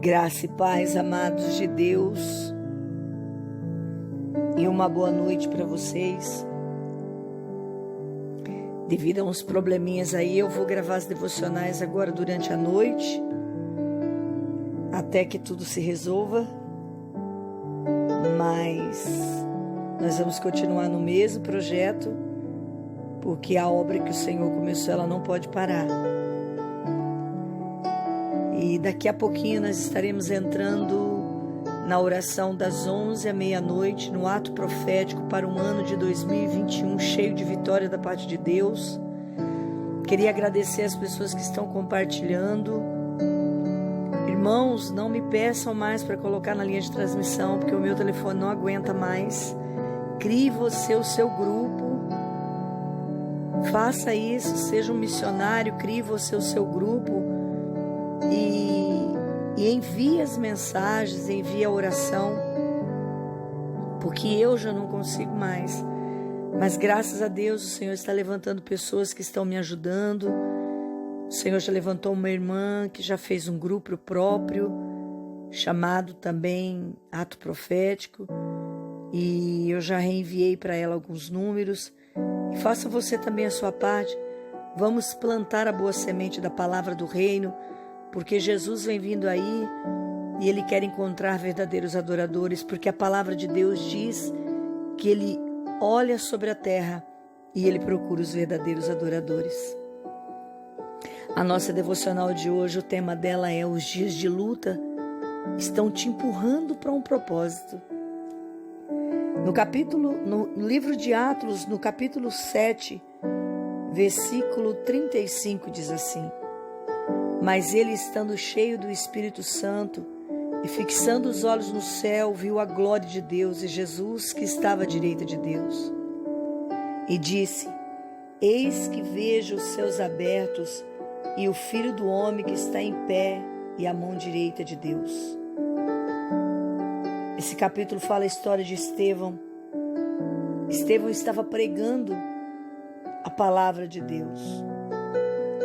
Graça e paz, amados de Deus, e uma boa noite para vocês. Devido a uns probleminhas aí, eu vou gravar as devocionais agora durante a noite, até que tudo se resolva, mas nós vamos continuar no mesmo projeto, porque a obra que o Senhor começou, ela não pode parar. E daqui a pouquinho nós estaremos entrando na oração das 11 à meia-noite, no ato profético para um ano de 2021 cheio de vitória da parte de Deus. Queria agradecer as pessoas que estão compartilhando. Irmãos, não me peçam mais para colocar na linha de transmissão, porque o meu telefone não aguenta mais. Crie você o seu grupo. Faça isso, seja um missionário, crie você o seu grupo. E envie as mensagens, envie a oração, porque eu já não consigo mais. Mas graças a Deus o Senhor está levantando pessoas que estão me ajudando. O Senhor já levantou uma irmã que já fez um grupo próprio, chamado também Ato Profético, e eu já reenviei para ela alguns números. E faça você também a sua parte. Vamos plantar a boa semente da palavra do reino, porque Jesus vem vindo aí e Ele quer encontrar verdadeiros adoradores, porque a palavra de Deus diz que Ele olha sobre a terra e Ele procura os verdadeiros adoradores. A nossa devocional de hoje, o tema dela é: os dias de luta estão te empurrando para um propósito. No livro de Atos, no capítulo 7, versículo 35, diz assim: mas ele, estando cheio do Espírito Santo e fixando os olhos no céu, viu a glória de Deus e Jesus que estava à direita de Deus. E disse: eis que vejo os céus abertos e o Filho do Homem que está em pé e à mão direita de Deus. Esse capítulo fala a história de Estevão. Estevão estava pregando a palavra de Deus.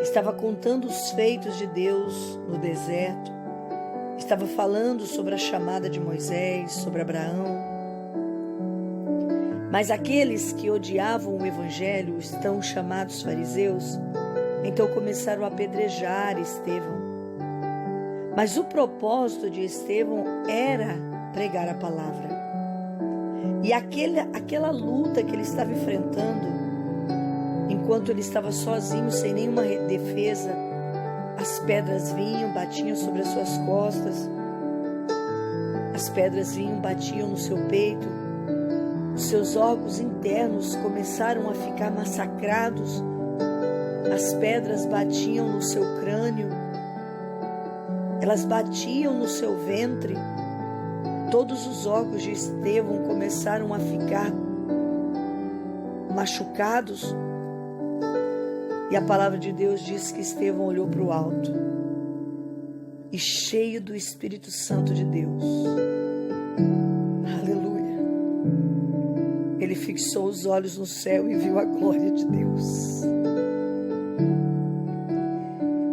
Estava contando os feitos de Deus no deserto. Estava falando sobre a chamada de Moisés, sobre Abraão. Mas aqueles que odiavam o evangelho, estão chamados fariseus, então começaram a apedrejar Estevão. Mas o propósito de Estevão era pregar a palavra. E aquela luta que ele estava enfrentando, enquanto ele estava sozinho, sem nenhuma defesa, as pedras vinham, batiam sobre as suas costas, as pedras vinham, batiam no seu peito, os seus órgãos internos começaram a ficar massacrados, as pedras batiam no seu crânio, elas batiam no seu ventre, todos os órgãos de Estevão começaram a ficar machucados. E a palavra de Deus diz que Estevão olhou para o alto e, cheio do Espírito Santo de Deus, aleluia, ele fixou os olhos no céu e viu a glória de Deus.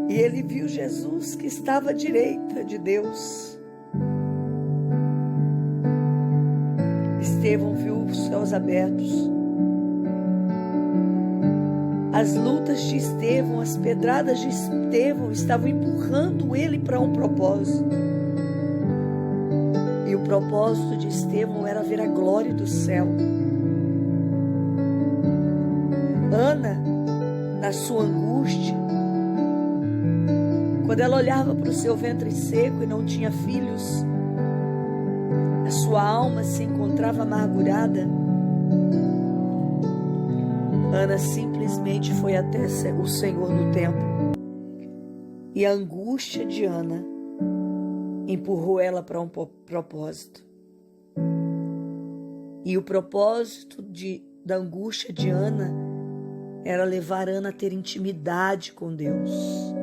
E ele viu Jesus que estava à direita de Deus. Estevão viu os céus abertos. As lutas de Estevão, as pedradas de Estevão estavam empurrando ele para um propósito. E o propósito de Estevão era ver a glória do céu. Ana, na sua angústia, quando ela olhava para o seu ventre seco e não tinha filhos, a sua alma se encontrava amargurada. Ana simplesmente foi até o Senhor no templo. E a angústia de Ana empurrou ela para um propósito. E o propósito da angústia de Ana era levar Ana a ter intimidade com Deus.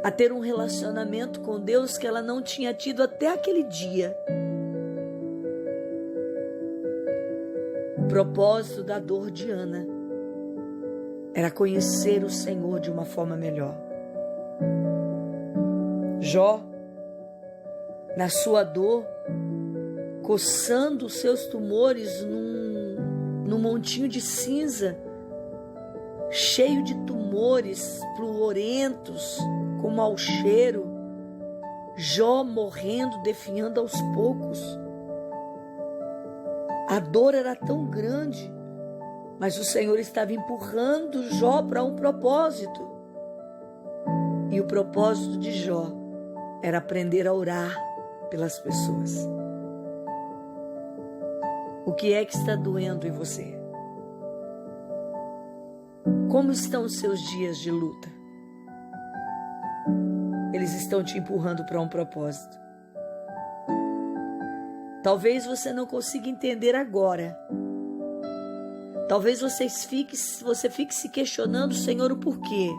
A ter um relacionamento com Deus que ela não tinha tido até aquele dia. O propósito da dor de Ana era conhecer o Senhor de uma forma melhor. Jó, na sua dor, coçando os seus tumores num montinho de cinza, cheio de tumores fluorentos, com mau cheiro, Jó morrendo, definhando aos poucos. A dor era tão grande, mas o Senhor estava empurrando Jó para um propósito. E o propósito de Jó era aprender a orar pelas pessoas. O que é que está doendo em você? Como estão os seus dias de luta? Eles estão te empurrando para um propósito. Talvez você não consiga entender agora. Talvez você fique se questionando, Senhor, o porquê.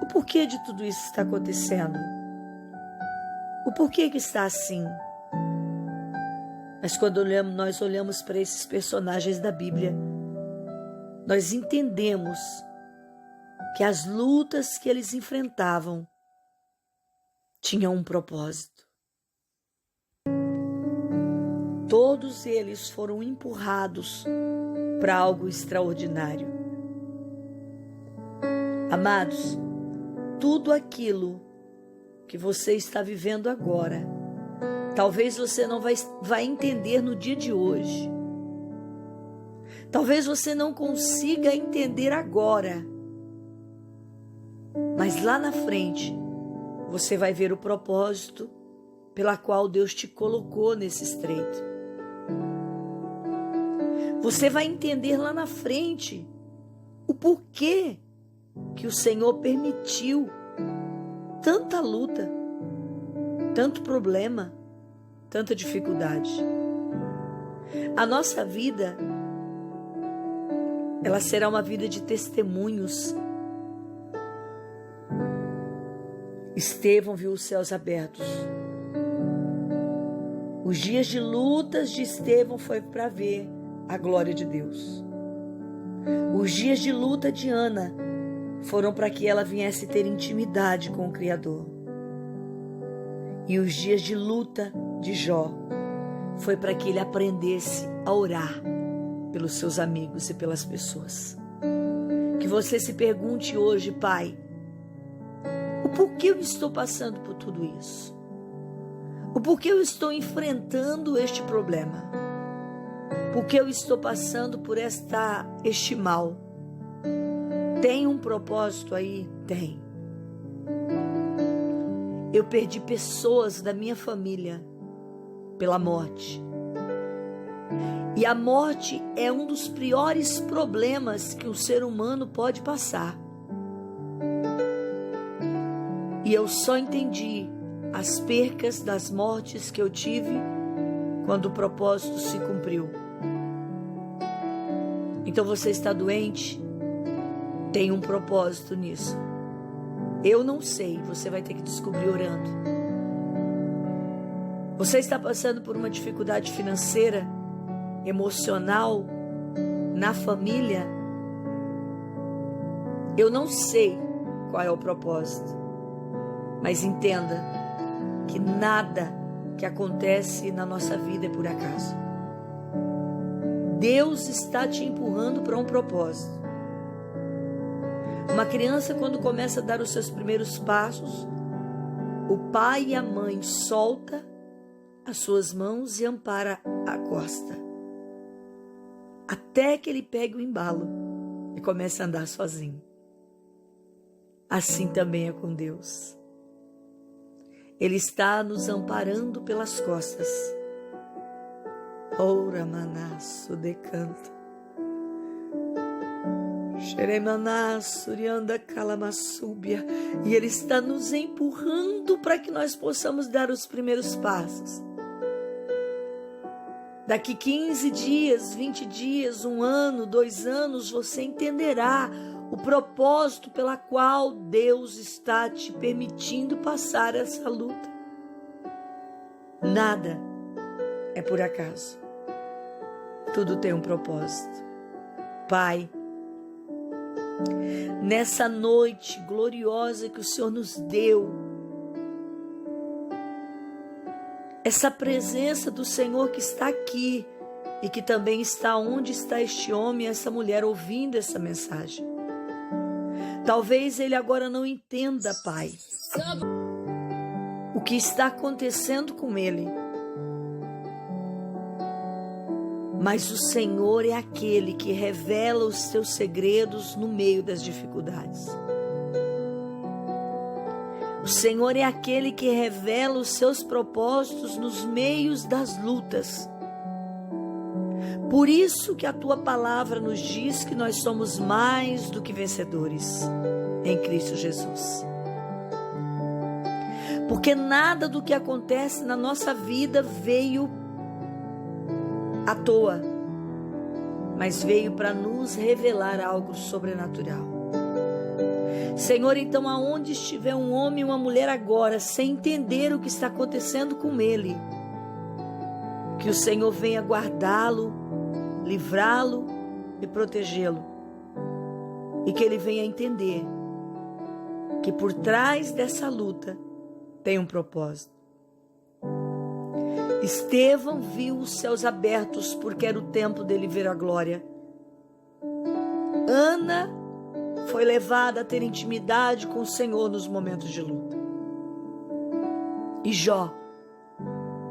O porquê de tudo isso está acontecendo? O porquê que está assim? Mas quando nós olhamos para esses personagens da Bíblia, nós entendemos que as lutas que eles enfrentavam tinham um propósito. Todos eles foram empurrados para algo extraordinário. Amados, tudo aquilo que você está vivendo agora, talvez você não vai entender no dia de hoje. Talvez você não consiga entender agora. Mas lá na frente, você vai ver o propósito pela qual Deus te colocou nesse estreito. Você vai entender lá na frente o porquê que o Senhor permitiu tanta luta, tanto problema, tanta dificuldade. A nossa vida, ela será uma vida de testemunhos. Estevão viu os céus abertos. Os dias de lutas de Estevão foi para ver a glória de Deus. Os dias de luta de Ana foram para que ela viesse ter intimidade com o Criador. E os dias de luta de Jó foi para que ele aprendesse a orar pelos seus amigos e pelas pessoas. Que você se pergunte hoje, Pai, o porquê eu estou passando por tudo isso? O porquê eu estou enfrentando este problema? Porquê eu estou passando por este mal? Tem um propósito aí? Tem. Eu perdi pessoas da minha família pela morte. E a morte é um dos piores problemas que o ser humano pode passar. E eu só entendi as percas das mortes que eu tive quando o propósito se cumpriu. Então você está doente? Tem um propósito nisso. Eu não sei, você vai ter que descobrir orando. Você está passando por uma dificuldade financeira, emocional, na família? Eu não sei qual é o propósito, mas entenda que nada que acontece na nossa vida é por acaso. Deus está te empurrando para um propósito. Uma criança, quando começa a dar os seus primeiros passos, o pai e a mãe soltam as suas mãos e ampara a costa, até que ele pegue o embalo e comece a andar sozinho. Assim também é com Deus. Ele está nos amparando pelas costas. Ora manasso decanto. Xeremanassurianda calamassúbia. E Ele está nos empurrando para que nós possamos dar os primeiros passos. Daqui 15 dias, 20 dias, 1 ano, 2 anos, você entenderá o propósito pela qual Deus está te permitindo passar essa luta. Nada é por acaso. Tudo tem um propósito. Pai, nessa noite gloriosa que o Senhor nos deu, essa presença do Senhor que está aqui e que também está onde está este homem e essa mulher ouvindo essa mensagem. Talvez ele agora não entenda, Pai, o que está acontecendo com ele. Mas o Senhor é aquele que revela os teus segredos no meio das dificuldades. O Senhor é aquele que revela os seus propósitos nos meios das lutas. Por isso que a tua palavra nos diz que nós somos mais do que vencedores em Cristo Jesus. Porque nada do que acontece na nossa vida veio à toa, mas veio para nos revelar algo sobrenatural. Senhor, então aonde estiver um homem e uma mulher agora, sem entender o que está acontecendo com ele, que o Senhor venha guardá-lo, livrá-lo e protegê-lo, e que ele venha entender que por trás dessa luta tem um propósito. Estevão viu os céus abertos porque era o tempo dele ver a glória. Ana foi levada a ter intimidade com o Senhor nos momentos de luta. E Jó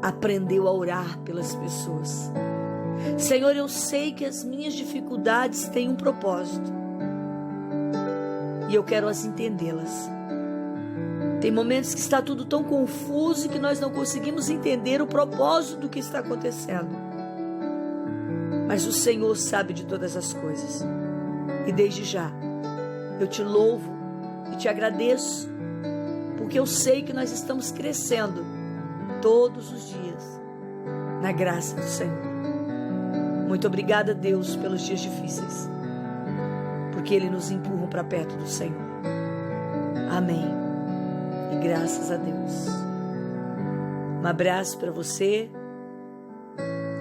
aprendeu a orar pelas pessoas. Senhor, eu sei que as minhas dificuldades têm um propósito e eu quero as entendê-las. Tem momentos que está tudo tão confuso que nós não conseguimos entender o propósito do que está acontecendo. Mas o Senhor sabe de todas as coisas. E desde já, eu te louvo e te agradeço, porque eu sei que nós estamos crescendo todos os dias na graça do Senhor. Muito obrigada, Deus, pelos dias difíceis, porque Ele nos empurra para perto do Senhor. Amém. E graças a Deus. Um abraço para você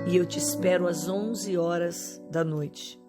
e eu te espero às 11 horas da noite.